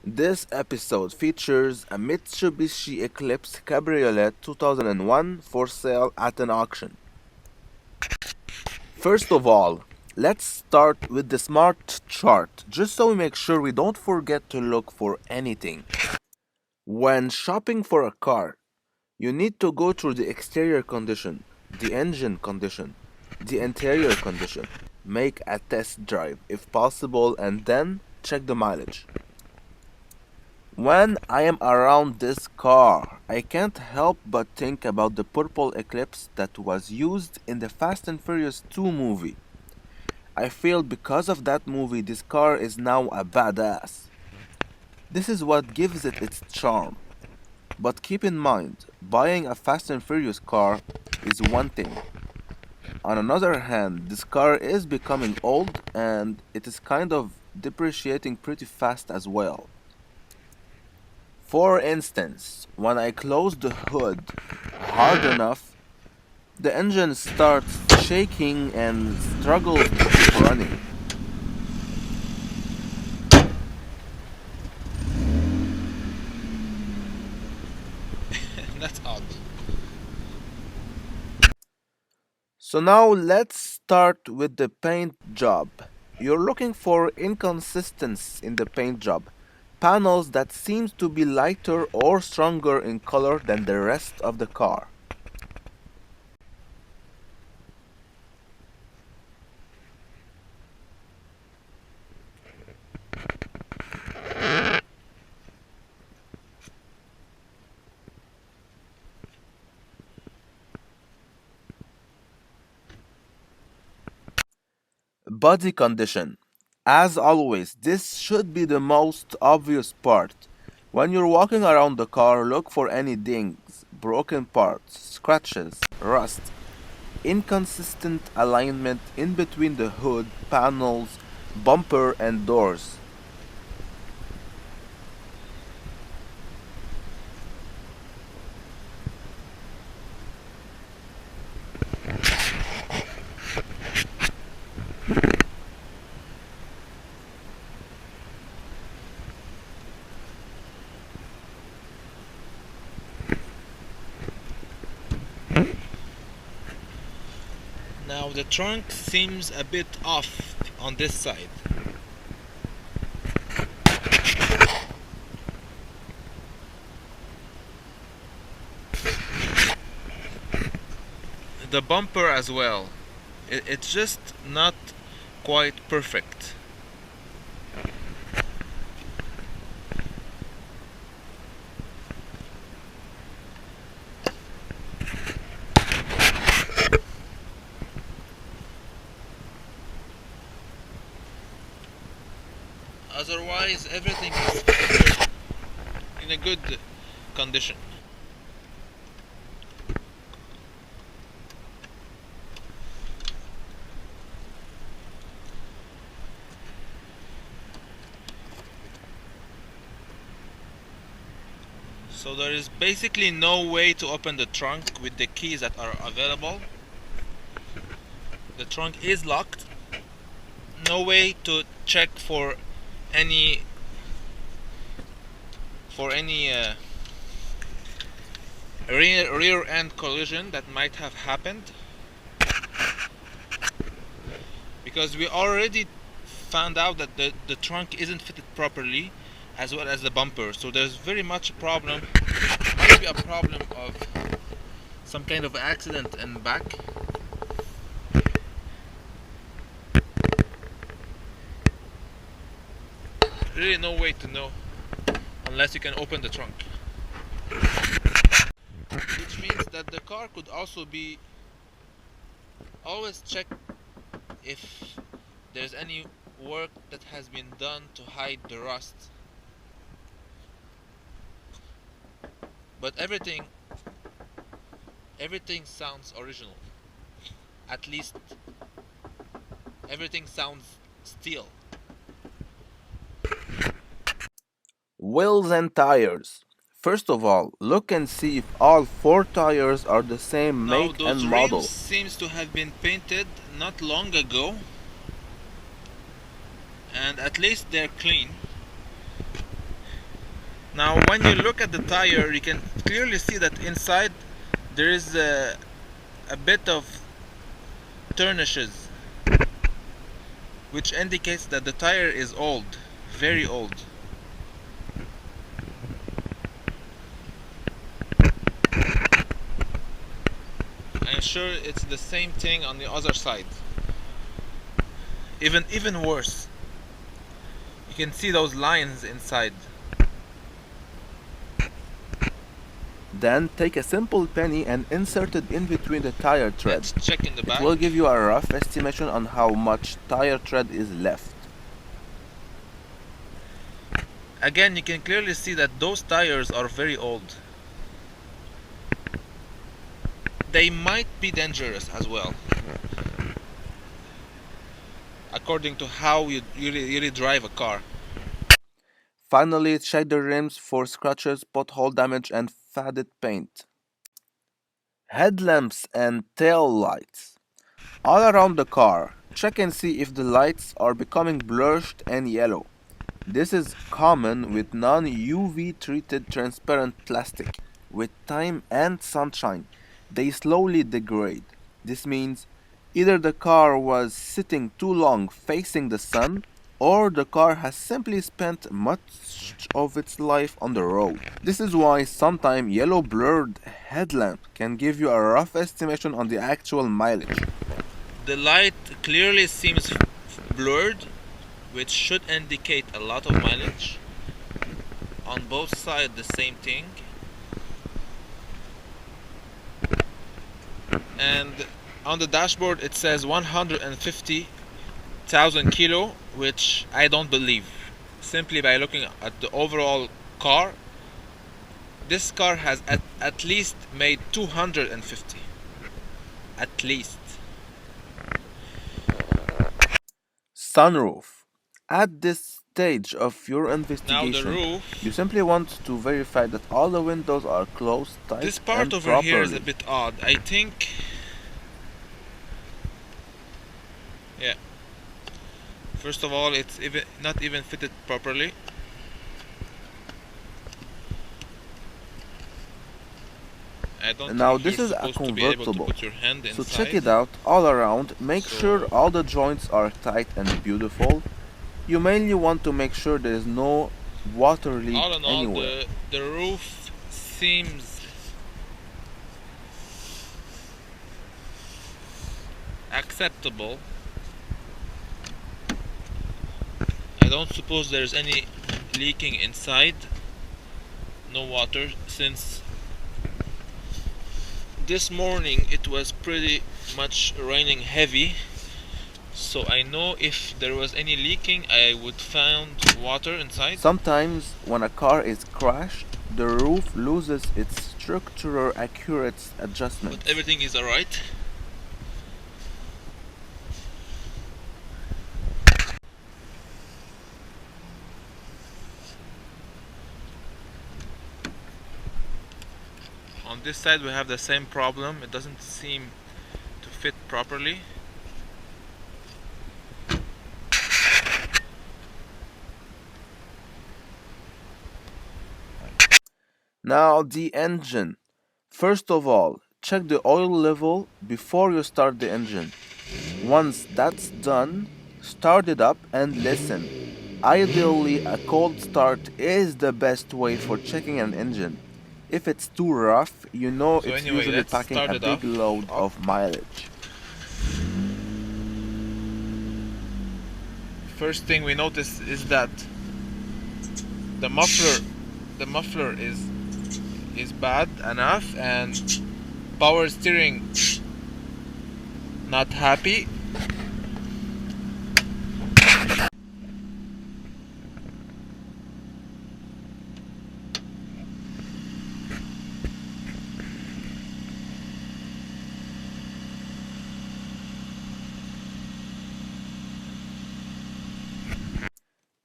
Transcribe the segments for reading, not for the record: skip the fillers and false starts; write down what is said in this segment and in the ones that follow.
This episode features a Mitsubishi Eclipse Cabriolet 2001 for sale at an auction. First of all, let's start with the smart chart, just so we make sure we don't forget to look for anything. When shopping for a car, you need to go through the exterior condition, the engine condition, the interior condition, make a test drive if possible, and then check the mileage. When I am around this car, I can't help but think about the purple Eclipse that was used in the Fast and Furious 2 movie. I feel because of that movie, this car is now a badass. This is what gives it its charm. But keep in mind, buying a Fast and Furious car is one thing. On another hand, this car is becoming old and it is kind of depreciating pretty fast as well. For instance, when I close the hood hard enough, the engine starts shaking and struggles to keep running. That's odd. So now let's start with the paint job. You're looking for inconsistency in the paint job. Panels that seems to be lighter or stronger in color than the rest of the car. Body condition. As always, this should be the most obvious part. When you're walking around the car, look for any dings, broken parts, scratches, rust, inconsistent alignment in between the hood, panels, bumper, and doors. Now the trunk seems a bit off on this side. The bumper as well. It's just not quite perfect. Otherwise, everything is in a good condition. So there is basically no way to open the trunk with the keys that are available. The trunk is locked. No way to check for any rear end collision that might have happened, because we already found out that the trunk isn't fitted properly as well as the bumper, so there's very much a problem, might be a problem of some kind of accident in the back. Really no way to know unless you can open the trunk, which means that the car could also be, always check if there's any work that has been done to hide the rust. But everything sounds original. At least everything sounds steel. Wheels and tires. First of all, look and see if all four tires are the same Now make and those rims model. seems to have been painted not long ago, and at least they're clean. Now when you look at the tire, you can clearly see that inside there is a bit of tarnishes, which indicates that the tire is old, very old. I'm sure it's the same thing on the other side. Even worse. You can see those lines inside. Then take a simple penny and insert it in between the tire tread. Let's check in the It back. will give you a rough estimation on how much tire tread is left. Again, you can clearly see that those tires are very old. They might be dangerous as well, according to how you really drive a car. Finally, check the rims for scratches, pothole damage, and faded paint. Headlamps and tail lights. All around the car, check and see if the lights are becoming blurred and yellow. This is common with non-UV treated transparent plastic. With time and sunshine, they slowly degrade. This means either the car was sitting too long facing the sun, or the car has simply spent much of its life on the road. This is why sometimes yellow blurred headlamp can give you a rough estimation on the actual mileage. The light clearly seems blurred, which should indicate a lot of mileage. On both sides the same thing. And on the dashboard it says 150,000 kilo, which I don't believe. Simply by looking at the overall car, this car has at least made 250. At least. Sunroof. At this stage of your Now the investigation, roof. you simply want to verify that all the windows are closed tight This part and over properly. here is a bit odd. I think. Yeah. First of all, it's not even fitted properly. I don't Now think this you're is a supposed to be able to convertible, put your hand so inside. check it out all around. Make So- sure all the joints are tight and beautiful. You mainly want to make sure there is no water leak All in all, anywhere. the roof seems acceptable. I don't suppose there's any leaking inside. No water, since this morning it was pretty much raining heavy. So I know if there was any leaking, I would find water inside. Sometimes when a car is crashed, the roof loses its structural accurate adjustment. But everything is alright. On this side we have the same problem. It doesn't seem to fit properly. Now the engine. First of all, check the oil level before you start the engine. Once that's done, start it up and listen. Ideally, a cold start is the best way for checking an engine. If it's too rough, you know So it's anyway, usually let's packing start a it big off. load of mileage. First thing we notice is that the muffler is bad enough, and power steering not happy.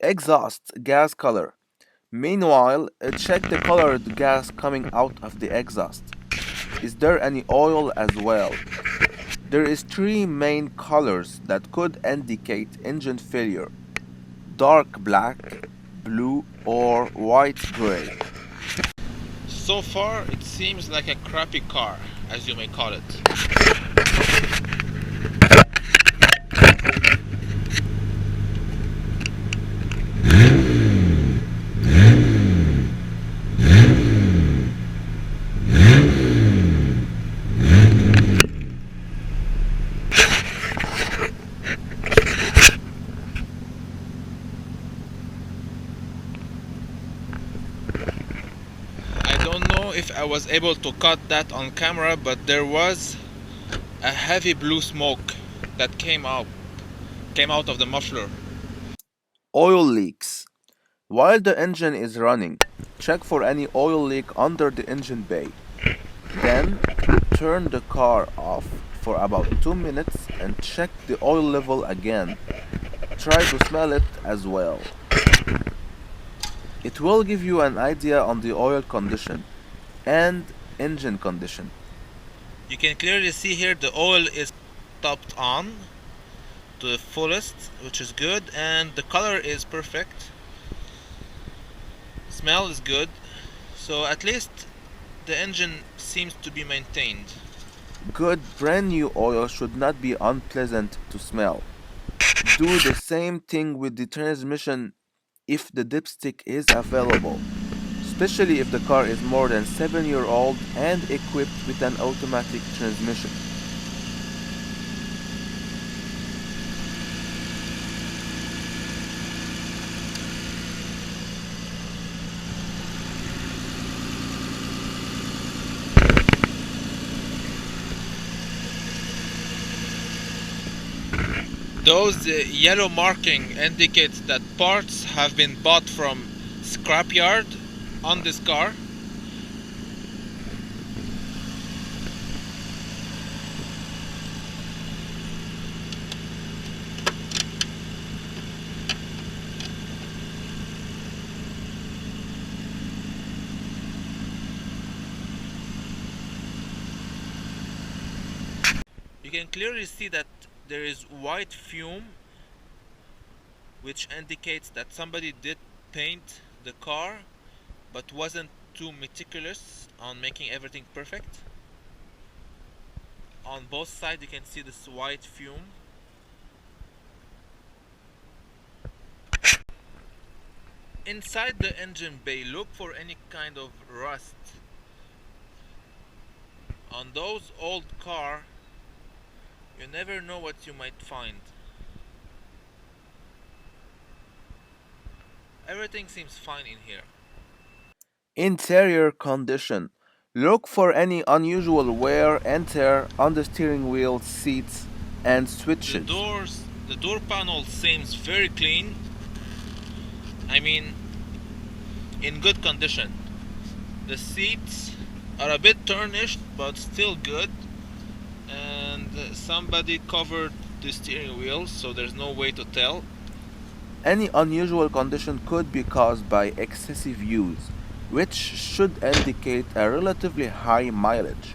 Exhaust gas color. Meanwhile, check the colored gas coming out of the exhaust. Is there any oil as well? There is three main colors that could indicate engine failure: dark black, blue, or white gray. So far, it seems like a crappy car, as you may call it. I don't know if I was able to cut that on camera, but there was a heavy blue smoke that came out of the muffler. Oil leaks. While the engine is running, check for any oil leak under the engine bay. Then, turn the car off for about 2 minutes and check the oil level again. Try to smell it as well. It will give you an idea on the oil condition and engine condition. You can clearly see here the oil is topped on to the fullest, which is good, and the color is perfect. Smell is good, so at least the engine seems to be maintained. Good brand new oil should not be unpleasant to smell. Do the same thing with the transmission if the dipstick is available, especially if the car is more than 7 years old and equipped with an automatic transmission. Those yellow marking indicates that parts have been bought from scrapyard on this car. You can clearly see that there is white fume, which indicates that somebody did paint the car but wasn't too meticulous on making everything perfect. On both sides you can see this white fume. Inside the engine bay, look for any kind of rust. On those old cars, you never know what you might find. Everything seems fine in here. Interior condition. Look for any unusual wear and tear on the steering wheel, seats, and switches. The door panel seems very clean. I mean, in good condition. The seats are a bit tarnished, but still good. And somebody covered the steering wheel, so there's no way to tell. Any unusual condition could be caused by excessive use, which should indicate a relatively high mileage.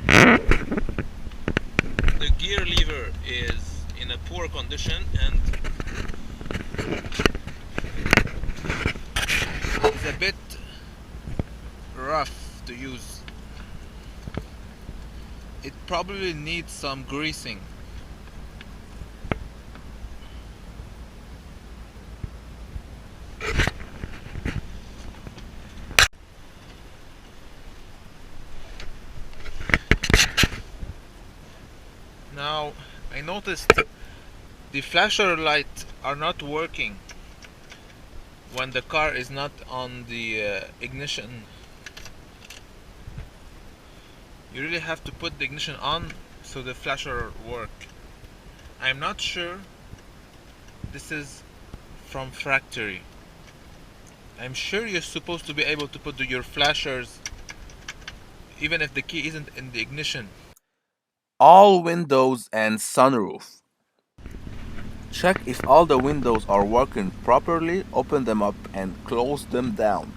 The gear lever is in a poor condition and is a bit rough to use. It probably needs some greasing. Now, I noticed the flasher lights are not working when the car is not on the ignition. You really have to put the ignition on so the flasher work. I'm not sure this is from factory. I'm sure you're supposed to be able to put your flashers even if the key isn't in the ignition. All windows and sunroof. Check if all the windows are working properly, open them up and close them down.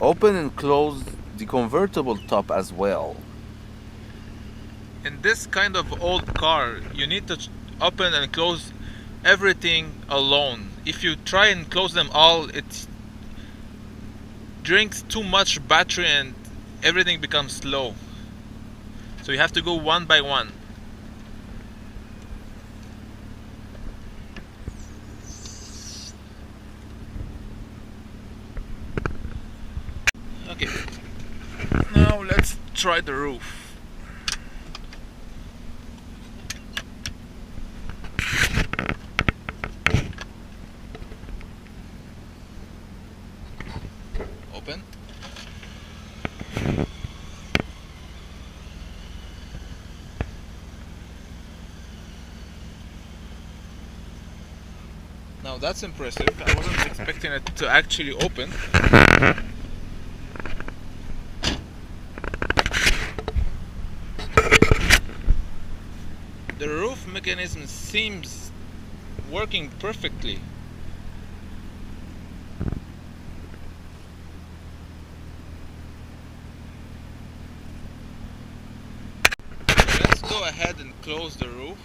Open and close the convertible top as well. In this kind of old car, you need to open and close everything alone. If you try and close them all, drinks too much battery and everything becomes slow. So you have to go one by one. Okay, now let's try the roof. Open. Now that's impressive. I wasn't expecting it to actually open. The roof mechanism seems working perfectly. Let's go ahead and close the roof.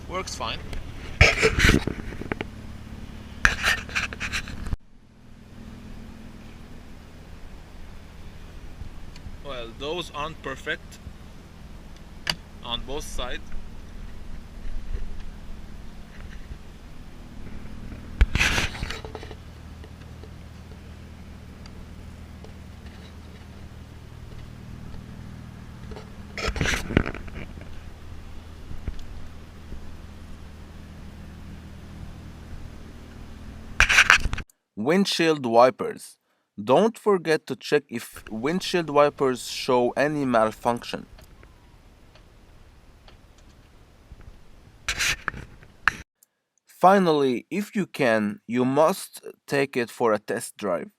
Works fine. Well, those aren't perfect on both sides. Windshield wipers. Don't forget to check if windshield wipers show any malfunction. Finally, if you can, you must take it for a test drive.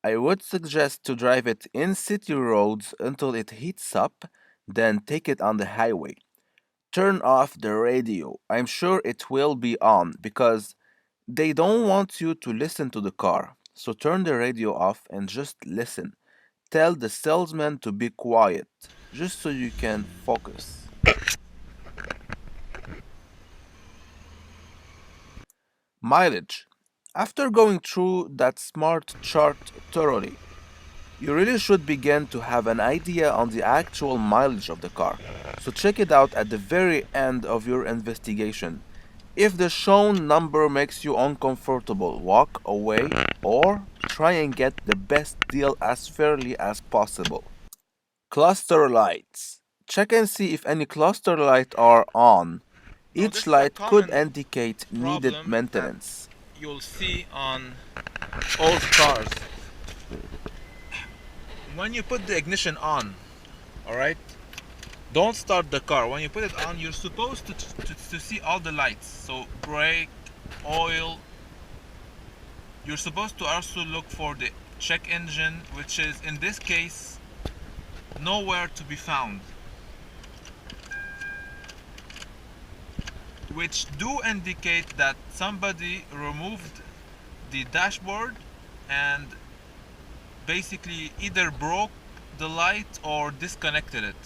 I would suggest to drive it in city roads until it heats up, then take it on the highway. Turn off the radio. I'm sure it will be on because they don't want you to listen to the car. So turn the radio off and just listen. Tell the salesman to be quiet, just so you can focus. Mileage. After going through that smart chart thoroughly, you really should begin to have an idea on the actual mileage of the car. So check it out at the very end of your investigation. If the shown number makes you uncomfortable, walk away or try and get the best deal as fairly as possible. Cluster lights. Check and see if any cluster lights are on. Now, Each this is a light could common indicate needed problem that maintenance. you'll see on old cars. When you put the ignition on, alright, don't start the car. When you put it on, you're supposed to see all the lights. So brake, oil. You're supposed to also look for the check engine, which is in this case nowhere to be found, which do indicate that somebody removed the dashboard and basically either broke the light or disconnected it.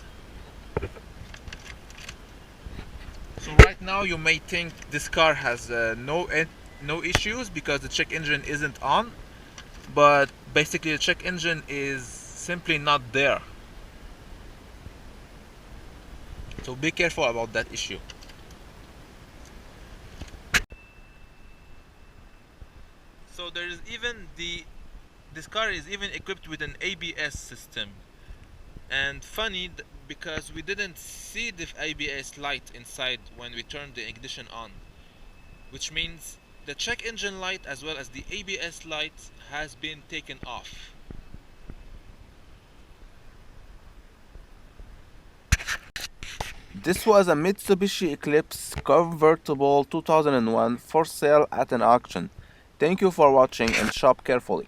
So right now you may think this car has no issues because the check engine isn't on, but basically the check engine is simply not there. So be careful about that issue. So there is even this car is even equipped with an ABS system. And funny because we didn't see the ABS light inside when we turned the ignition on, which means the check engine light as well as the ABS light has been taken off. This was a Mitsubishi Eclipse convertible 2001 for sale at an auction. Thank you for watching and shop carefully.